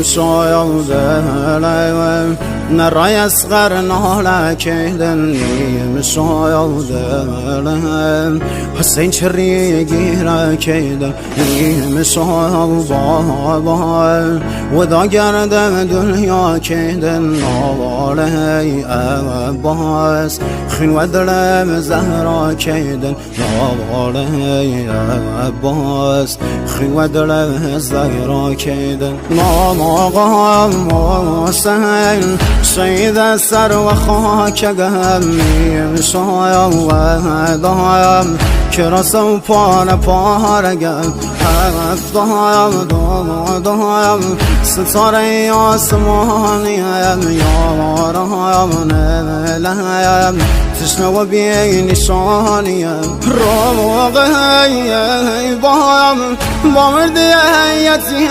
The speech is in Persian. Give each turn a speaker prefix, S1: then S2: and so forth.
S1: شاید نرای اصغر ناله کهدن شاید حسین چری گیره کهدن شاید و دا گرده دنیا کهدن نواله عباس خین و دلم زهرا کهدن نواله عباس خین و دلم زهرا کهدن نام آقا حسین شهید سر و خاک گمیم شایم و دایم که رسم پارگم هفت دایم ستاره آسمانیم یارم نلیم تشنه و بی نشانیم روغ بایم با مردیتی